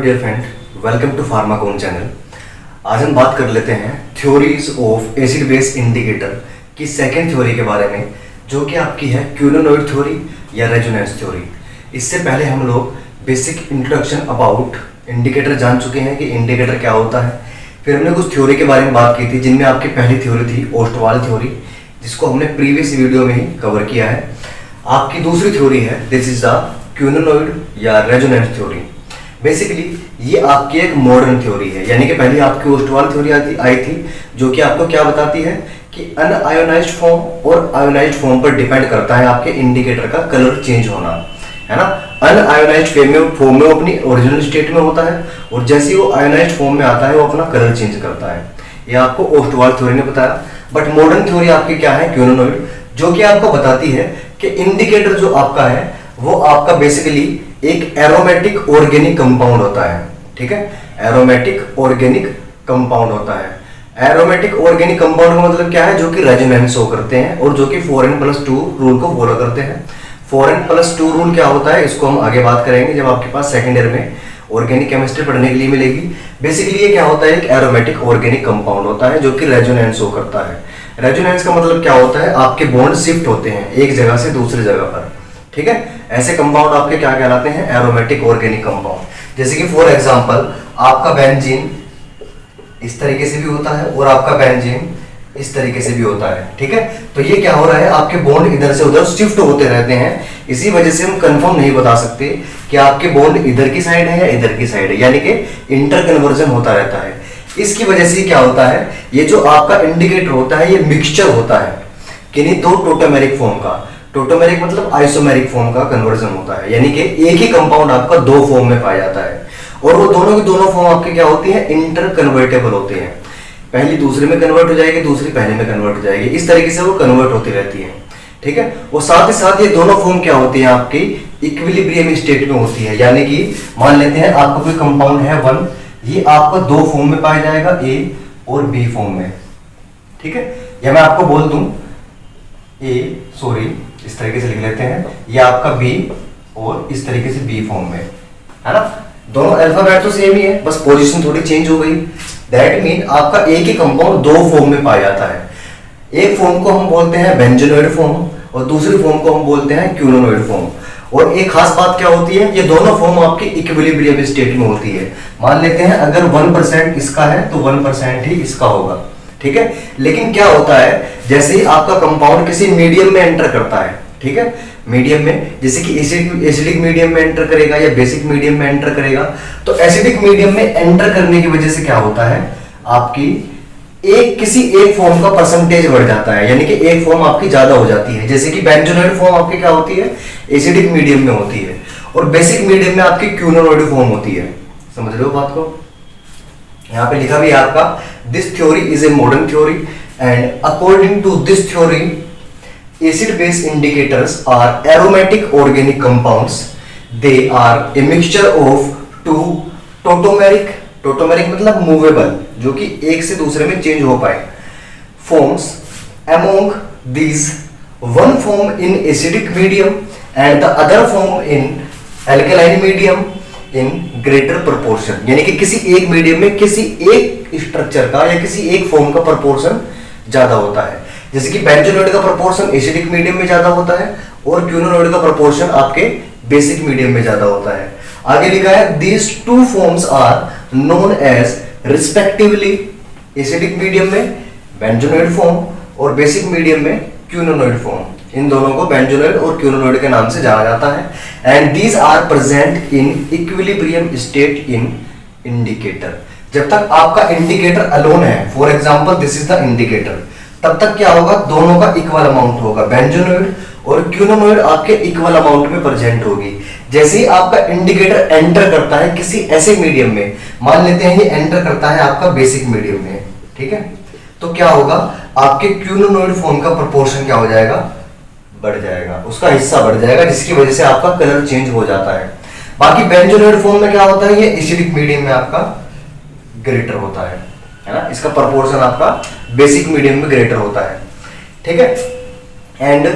Dear friend, welcome to Pharmacon channel. आज हम बात कर लेते हैं theories of acid base indicator की सेकेंड थ्योरी के बारे में, जो कि आपकी है क्यूनोनॉइड थ्योरी या रेजोनेंस थ्योरी। इससे पहले हम लोग बेसिक इंट्रोडक्शन अबाउट इंडिकेटर जान चुके हैं कि इंडिकेटर क्या होता है। फिर हमने कुछ थ्योरी के बारे में बात की थी, जिनमें आपकी पहली थ्योरी थी ओस्टवाल थ्योरी, जिसको हमने प्रीवियस वीडियो में ही कवर किया है। आपकी दूसरी थ्योरी है दिस इज द क्यूनोनॉइड या रेजोनेंस थ्योरी। बेसिकली ये आपकी एक मॉडर्न थ्योरी है, यानी कि पहले आपकी ओस्टवाल थ्योरी आई थी, जो कि आपको क्या बताती है कि अनआयोनाइज्ड फॉर्म और आयोनाइज्ड फॉर्म पर डिपेंड करता है आपके इंडिकेटर का कलर चेंज होना, है ना। अनआयोनाइज्ड फॉर्म में अपनी ओरिजिनल स्टेट में होता है, और जैसे ही वो आयोनाइज्ड फॉर्म में आता है वो अपना कलर चेंज करता है। ये आपको ओस्टवाल थ्योरी ने बताया। बट मॉडर्न थ्योरी आपकी क्या है, क्यूनोनॉइड, जो कि आपको बताती है कि इंडिकेटर जो आपका है वो आपका बेसिकली एक एरोमेटिक ऑर्गेनिक कंपाउंड होता है। ठीक है, एरोमेटिक ऑर्गेनिक कंपाउंड होता है। एरोमेटिक ऑर्गेनिक कंपाउंड का मतलब क्या है, जो कि रेजोनेंस शो करते हैं और जो कि 4n+2 रूल को फॉलो करते हैं। 4n+2 रूल क्या होता है, इसको हम आगे बात करेंगे जब आपके पास सेकेंड ईयर में ऑर्गेनिक केमिस्ट्री पढ़ने के लिए मिलेगी। बेसिकली ये क्या होता है, एक एरोमेटिक ऑर्गेनिक कंपाउंड होता है जो कि रेजोनेंस शो करता है। रेजोनेंस का मतलब क्या होता है, आपके बॉन्ड शिफ्ट होते हैं एक जगह से दूसरी जगह पर। ठीक है, ऐसे कंपाउंड आपके क्या कहलाते हैं, एरोमेटिक ऑर्गेनिक कंपाउंड। जैसे कि फॉर एग्जांपल आपका बेंजीन इस तरीके से भी होता है और आपका बेंजीन इस तरीके से भी होता है। ठीक है, तो ये क्या हो रहा है, आपके बॉन्ड इधर से उधर शिफ्ट होते रहते हैं। इसी वजह से हम कंफर्म नहीं बता सकते कि आपके बॉन्ड इधर की साइड है या इधर की साइड है, यानी कि इंटर कन्वर्जन होता रहता है। इसकी वजह से क्या होता है, ये जो आपका इंडिकेटर होता है ये मिक्सचर होता है किन्हीं दो टोटोमेरिक फॉर्म का। टोटोमेरिक मतलब आइसोमेरिक फॉर्म का कन्वर्जन होता है, यानी कि एक ही कंपाउंड आपका दो फॉर्म में पाया जाता है, और वो दोनों की दोनों फॉर्म आपके क्या होती है, इंटर कन्वर्टेबल होते हैं। पहली दूसरे में कन्वर्ट हो जाएगी, दूसरी पहले में कन्वर्ट हो जाएगी, इस तरीके से वो कन्वर्ट होती रहती है। ठीक है, और साथ ही साथ ये दोनों फॉर्म क्या होती है, आपकी इक्विलिब्रियम स्टेट में होती है। यानी कि मान लेते हैं आपका कोई कंपाउंड है 1, ये आपका दो फॉर्म में पाया जाएगा, ए और बी फॉर्म में। ठीक है, या मैं आपको बोल दूं इस तरीके से लिख लेते हैं, ये आपका बी और इस तरीके से बी फॉर्म में, है ना। दोनों अल्फाबेट तो सेम ही है, बस पोजीशन थोड़ी चेंज हो गई। दैट मीन आपका एक ही कंपाउंड दो फॉर्म में पाया जाता है। एक फॉर्म को हम बोलते हैं बेंजोनॉइड फॉर्म और दूसरी फॉर्म को हम बोलते हैं क्यूनोनॉइड फॉर्म। और एक खास बात क्या होती है, ये दोनों फॉर्म आपकी इक्विलिब्रियम स्टेट में होती है। मान लेते हैं अगर 1% इसका है तो 1% ही इसका होगा। ठीक है, लेकिन क्या होता है, जैसे ही आपका कंपाउंड किसी मीडियम में एंटर करता है, ठीक है, मीडियम में, जैसे कि एसिडिक मीडियम में एंटर करेगा या बेसिक मीडियम में एंटर करेगा, तो एसिडिक मीडियम में एंटर करने की वजह से क्या होता है, आपकी किसी एक फॉर्म का परसेंटेज बढ़ जाता है, यानी कि एक फॉर्म आपकी ज्यादा हो जाती है। जैसे कि बेंजोनॉइड फॉर्म आपकी क्या होती है, एसिडिक मीडियम में होती है, और बेसिक मीडियम में आपकी क्यूनोनॉइड फॉर्म होती है। समझ रहे हो बात को, यहाँ पे लिखा भी है आपका, this theory is a modern theory and according to this theory acid base indicators are aromatic organic compounds. They are a mixture of two टोटोमेरिक मतलब मूवेबल, जो कि एक से दूसरे में चेंज हो पाए, forms among these one form in acidic medium and the other form in alkaline medium in greater proportion। यानी कि किसी एक मीडियम में किसी एक स्ट्रक्चर का या किसी एक फॉर्म का प्रोपोर्शन ज्यादा होता है। जैसे कि बेंजोनॉइड का प्रोपोर्शन एसिडिक मीडियम में ज्यादा होता है और क्यूनोनॉइड का प्रोपोर्शन आपके बेसिक मीडियम में ज्यादा होता है। आगे लिखा है these two forms are known as respectively, acidic medium में बेंजोनॉइड फॉर्म और बेसिक मीडियम में क्यूनोनॉइड फॉर्म। इन दोनों को बेंजोनॉइड और क्यूनोनॉइड के नाम से जाना जाता है। And these are present in equilibrium state in indicator. जब तक आपका इंडिकेटर अलोन है, for example this is the indicator, तब तक क्या होगा, दोनों का इक्वल अमाउंट होगा। बेंजोनॉइड और क्यूनोनॉइड आपके इक्वल अमाउंट में प्रेजेंट होगी। जैसे ही आपका इंडिकेटर एंटर करता है किसी ऐसे मीडियम में, मान लेते हैं ये एंटर करता है आपका बेसिक मीडियम में, ठीक है, तो क्या होगा, आपके क्यूनोनॉइड फॉर्म का प्रोपोर्शन क्या हो जाएगा, बढ़ जाएगा, उसका हिस्सा बढ़ जाएगा, जिसकी वजह से आपका कलर चेंज हो जाता है। बाकी बेंजोनॉइड फॉर्म में क्या होता है, ये एसिडिक मीडियम में आपका ग्रेटर होता है ना, इसका प्रोपोर्शन आपका बेसिक मीडियम में ग्रेटर होता है। ठीक है, and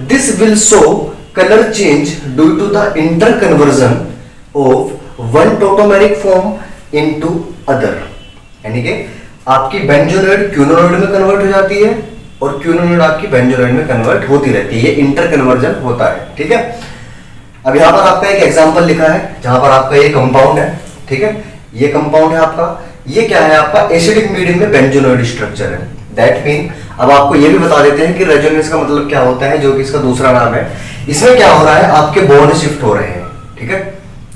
this will show colour change due to the inter conversion of one tautomeric form into other, यानी कि आपकी बेंजोनोइड क्यूनोनोइड में कन्वर्ट हो जाती है और क्यूनोनोइड आपकी बेंजोनोइड में कन्वर्ट होती रहती है, ये इंटर कन्वर्जन होता है। ठीक है, अब यहाँ पर आपका एक एग्जांपल लिखा है जहां पर आपका ये कंपाउंड है। ठीक है, ये कंपाउंड है आपका, ये क्या है आपका एसिडिक मीडियम में बेंजोनोइड स्ट्रक्चर है। दैट मीन अब आपको ये भी बता देते हैं कि रेजोनेंस का मतलब क्या होता है, जो कि इसका दूसरा नाम है। इसमें क्या हो रहा है, आपके बॉन्ड शिफ्ट हो रहे हैं। ठीक है,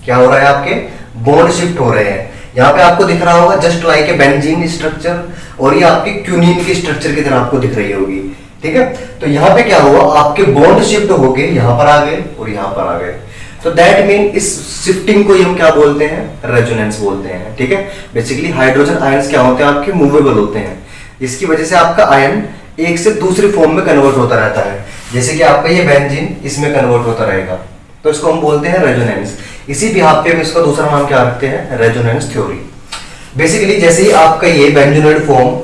क्या हो रहा है, आपके बॉन्ड शिफ्ट हो रहे हैं। यहाँ पे आपको दिख रहा होगा just like a benzene structure, और ये आपकी क्यूनिन के स्ट्रक्चर की तरह आपको दिख रही होगी। ठीक है, तो यहाँ पे क्या हुआ, आपके बॉन्ड शिफ्ट हो गए, यहाँ पर आ गए और यहाँ पर आ गए। तो दैट मीन इस शिफ्टिंग को हम क्या बोलते हैं, रेजोनेंस बोलते हैं। ठीक है, बेसिकली हाइड्रोजन आयंस क्या होते हैं, आपके मूवेबल होते हैं, इसकी वजह से आपका आयन एक से दूसरी फॉर्म में कन्वर्ट होता रहता है। जैसे कि आपका ये बेंजीन इसमें कन्वर्ट होता रहेगा, तो इसको हम बोलते हैं रेजोनेंस। इसी बिहाफ पे हम इसका दूसरा नाम क्या रखते हैं, रेजोनेंस थ्योरी। बेसिकली जैसे ही आपका ये बेंजोनोइड फॉर्म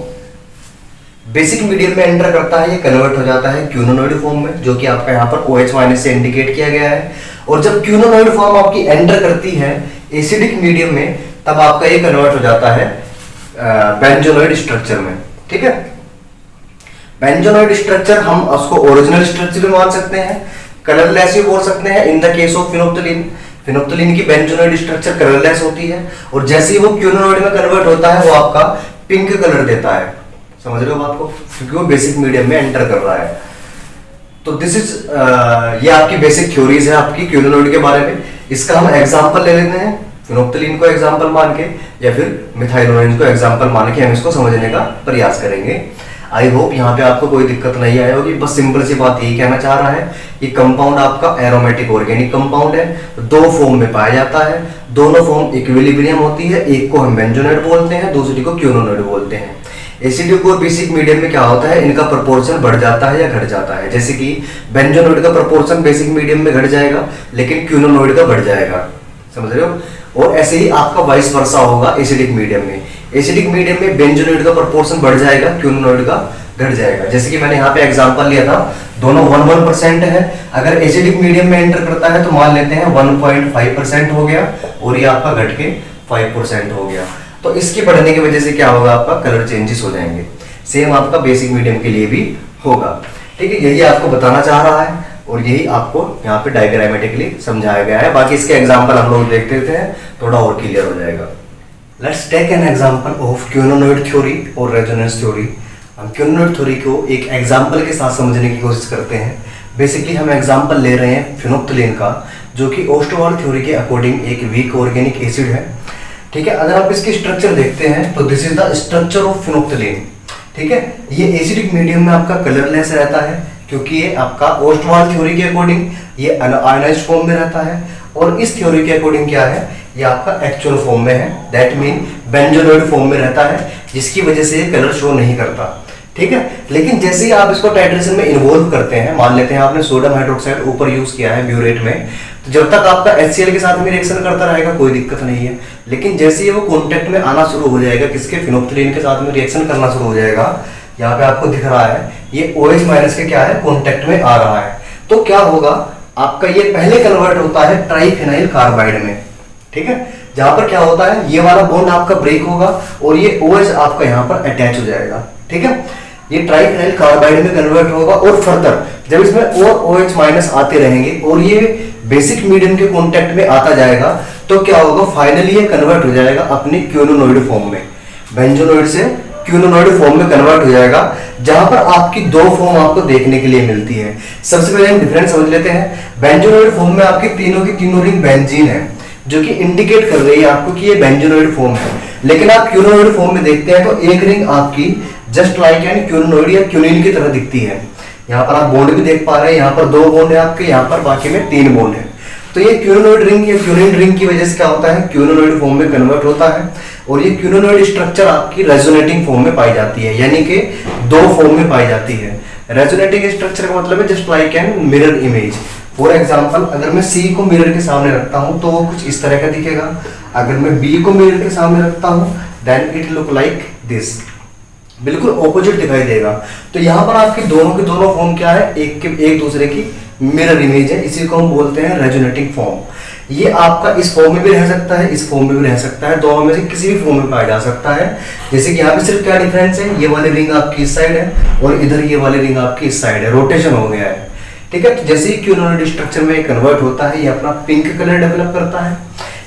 बेसिक मीडियम में एंटर करता है, ये कन्वर्ट हो जाता है क्यूनोनोइड फॉर्म में, जो कि आपका यहाँ पर OH- से इंडिकेट किया गया है। और जब क्यूनोनोइड फॉर्म आपकी एंटर करती है एसिडिक मीडियम में, तब आपका ये कन्वर्ट हो जाता है बेंजोनोइड स्ट्रक्चर में। ठीक है, बेंजोनोइड स्ट्रक्चर हम उसको ओरिजिनल स्ट्रक्चर भी मान सकते हैं, कलरलेस भी बोल सकते हैं। In the case of phenolphthalein, phenolphthalein की बेंजोनोइड स्ट्रक्चर कलरलेस होती है, और जैसे ही वो क्यूनोनोइड में कन्वर्ट होता है वो आपका पिंक कलर देता है। समझ रहे हो बात को, क्योंकि वो बेसिक मीडियम में एंटर कर रहा है। तो दिस इज ये आपकी बेसिक थ्योरीज है आपकी क्यूनोनोइड के बारे में। इसका हम एग्जांपल ले लेते हैं, फिनोप्थलीन को एग्जांपल मान के या फिर मिथाइलोनिन को एग्जांपल मान के हम इसको समझने का प्रयास करेंगे। आई होप यहाँ पे आपको कोई दिक्कत नहीं आई होगी। बस सिंपल सी बात यही कहना चाह रहा है कि कंपाउंड आपका एरोमेटिक ऑर्गेनिक कंपाउंड है, दो फॉर्म में पाया जाता है, दोनों फॉर्म इक्विलिब्रियम होती है, एक को हम बेंजोनोइड बोलते हैं, दूसरी को क्यूनोनोइड बोलते हैं। एसिडिक और बेसिक मीडियम में क्या होता है, इनका प्रोपोर्शन बढ़ जाता है या घट जाता है। जैसे कि बेंजोनोइड का प्रोपोर्शन बेसिक मीडियम में घट जाएगा, लेकिन क्यूनोनोइड का बढ़ जाएगा। समझ रहे हो, और ऐसे ही आपका वाइस वर्सा होगा एसिडिक मीडियम में। एसिडिक मीडियम में बेंजोनोइड का प्रोपोर्शन बढ़ जाएगा, क्यूनोनोइड का घट जाएगा। जैसे कि मैंने यहाँ पे एग्जांपल लिया था, दोनों 1-1% है। अगर एसिडिक मीडियम में एंटर करता है तो मान लेते हैं 1.5% हो गया, और ये आपका घट के 5% हो गया। तो इसके बढ़ने की वजह से क्या होगा, आपका कलर चेंजेस हो जाएंगे। सेम आपका बेसिक मीडियम के लिए भी होगा। ठीक है, यही आपको बताना चाह रहा है, और यही आपको यहाँ पे डायग्रामेटिकली समझाया गया है। बाकी इसके एग्जांपल हम लोग देखते हैं, थोड़ा और क्लियर हो जाएगा। Let's take an example of quinonoid theory और रेजोनेंस थ्योरी। हम क्यूनोनोइड थ्योरी को एक एग्जांपल के साथ समझने की कोशिश करते हैं। बेसिकली हम एग्जांपल ले रहे हैं फिनोप्थलीन का, जो कि ओस्टोवाल थ्योरी के अकॉर्डिंग एक वीक ऑर्गेनिक एसिड है। ठीक है, अगर आप इसकी स्ट्रक्चर देखते हैं तो this is the structure of phenolphthalein. ठीक है, ये एसिडिक मीडियम में आपका कलरलेस रहता है, क्योंकि ये आपका ओस्टवाल थ्योरी के अकॉर्डिंग ये आयनाइज्ड फॉर्म में रहता है, और इस थ्योरी के अकॉर्डिंग क्या है, ये आपका एक्चुअल फॉर्म में है। दैट मीन बेंजोनोइड फॉर्म में रहता है, जिसकी वजह से ये कलर शो नहीं करता। ठीक है, लेकिन जैसे ही आप इसको टाइट्रेशन में इन्वॉल्व करते हैं, मान लेते हैं आपने सोडियम हाइड्रोक्साइड ऊपर यूज किया है ब्यूरेट में, तो जब तक आपका HCl के साथ में रिएक्शन करता रहेगा कोई दिक्कत नहीं है। लेकिन जैसे ही वो कॉन्टेक्ट में आना शुरू हो जाएगा, किसके, फिनोप्थलीन के साथ में रिएक्शन करना शुरू हो जाएगा, यहाँ पे आपको दिख रहा है ये OH- के क्या है, कॉन्टेक्ट में आ रहा है। तो क्या होगा, आपका ये पहले कन्वर्ट होता है ट्राइफेनाइल कार्बाइड में। ठीक है, जहां पर क्या होता है, ये वाला बॉन्ड आपका ब्रेक होगा और ये OH आपका यहाँ पर अटैच हो जाएगा। ठीक है, ये ट्राइफेनाइल कार्बाइड में कन्वर्ट होगा, और फर्दर जब इसमें और OH- आते रहेंगे और ये बेसिक मीडियम के कांटेक्ट में आता जाएगा, तो क्या होगा, फाइनली ये कन्वर्ट हो जाएगा अपनी क्यूनोनोइड फॉर्म में, बेंजोनोइड से क्यूनोनोइड फॉर्म में कन्वर्ट हो जाएगा, जहां पर आपकी दो फॉर्म आपको देखने के लिए मिलती है। सबसे पहले हम डिफरेंस समझ लेते हैं। बेंजोनोइड फॉर्म में आपकी तीनों की तीनों रिंग बेंजीन है, जो कि इंडिकेट कर रही है आपको कि ये बेंजोनोइड फॉर्म है। लेकिन आप क्यूनोनोइड फॉर्म में देखते हैं तो एक रिंग आपकी जस्ट लाइक एन क्यूनोनोइड या क्यूनिन की तरह दिखती है। यहाँ पर आप बॉन्ड भी देख पा रहे हैं, यहाँ पर 2 बॉन्ड है आपके, यहाँ पर बाकी में 3 बॉन्ड है। तो ये क्यूनोनोइड रिंग या क्यूनिन रिंग की वजह से क्या होता है, क्यूनोनोइड फॉर्म में कन्वर्ट होता है, और ये क्यूनोनोइड स्ट्रक्चर आपकी रेजोनेटिंग फॉर्म में पाई जाती है, यानी कि 2 फॉर्म में पाई जाती है। रेजोनेटिंग स्ट्रक्चर का मतलब है just like an mirror image. For example, अगर मैं C को मिरर के सामने रखता हूं तो वो कुछ इस तरह का दिखेगा। अगर मैं B को मिरर के सामने रखता हूं then it look like this, बिल्कुल ऑपोजिट दिखाई देगा। तो यहाँ पर आपकी दोनों के दोनों फॉर्म क्या है, एक दूसरे की मिरर इमेज है, इसी को हम बोलते हैं रेजोनेटिंग फॉर्म। ये आपका इस फॉर्म में भी रह सकता है, इस फॉर्म में भी रह सकता है, दोनों में से किसी भी फॉर्म में पाया जा सकता है। जैसे कि यहाँ पे सिर्फ क्या डिफरेंस है, ये वाली रिंग आपकी इस साइड है और इधर ये वाली रिंग आपकी इस साइड है, रोटेशन हो गया है, ठीक है। तो जैसे ही क्यूनोइड स्ट्रक्चर में कन्वर्ट होता है, ये अपना पिंक कलर डेवलप करता है।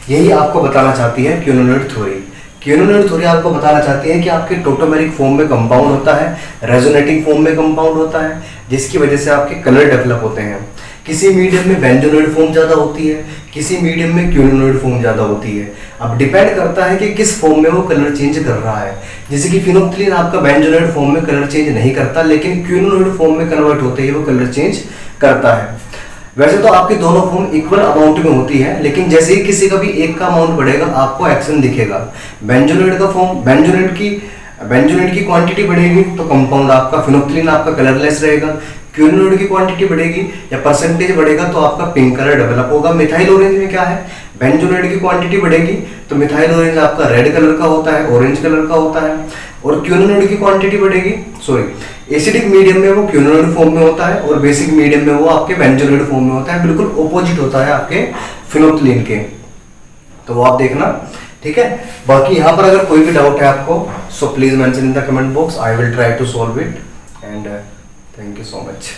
यही आपको बताना चाहती है क्यूनोइड थ्योरी। क्यूनोइड थ्योरी आपको बताना चाहती है कि आपके टोटोमेरिक फॉर्म में कंपाउंड होता है, रेजोनेटिंग फॉर्म में कंपाउंड होता है, जिसकी वजह से आपके कलर डेवलप होते हैं। किसी मीडियम में बेंजोनोइड फॉर्म ज्यादा होती है, किसी मीडियम में क्यूनोइड फॉर्म ज्यादा होती है। अब डिपेंड करता है कि किस फॉर्म में वो कलर चेंज कर रहा है। जैसे कि फिनोप्थलीन आपका बेंजोनोइड फॉर्म में कलर चेंज नहीं करता, लेकिन क्यूनोइड फॉर्म में कन्वर्ट होते ही वो कलर चेंज करता है। वैसे तो आपकी दोनों फॉर्म इक्वल अमाउंट में होती है, लेकिन जैसे ही किसी का भी एक का अमाउंट बढ़ेगा आपको एक्शन दिखेगा। बेंजोनोइड का फॉर्म, बेंजोनोइड की क्वांटिटी बढ़ेगी तो कंपाउंड आपका फिनोप्थलीन आपका कलरलेस रहेगा। क्यूनोइड की क्वांटिटी बढ़ेगी या परसेंटेज बढ़ेगा तो आपका पिंक कलर डेवलप होगा। मिथाइल ऑरेंज में क्या है, बेंजोनोइड की क्वांटिटी बढ़ेगी तो मिथाइल ऑरेंज आपका रेड कलर का होता है, ऑरेंज कलर का होता है। और क्यूनोइड की क्वांटिटी बढ़ेगी, एसिडिक मीडियम में वो क्यूनोइड फॉर्म में होता है और बेसिक मीडियम में वो आपके बेंजोनोइड फॉर्म में होता है। बिल्कुल ऑपोजिट होता है आपके फिनोप्थलीन के, तो वो आप देखना, ठीक है। बाकी यहाँ पर अगर कोई भी डाउट है आपको, so please mention in the comment box, I will try to solve it, and thank you so much.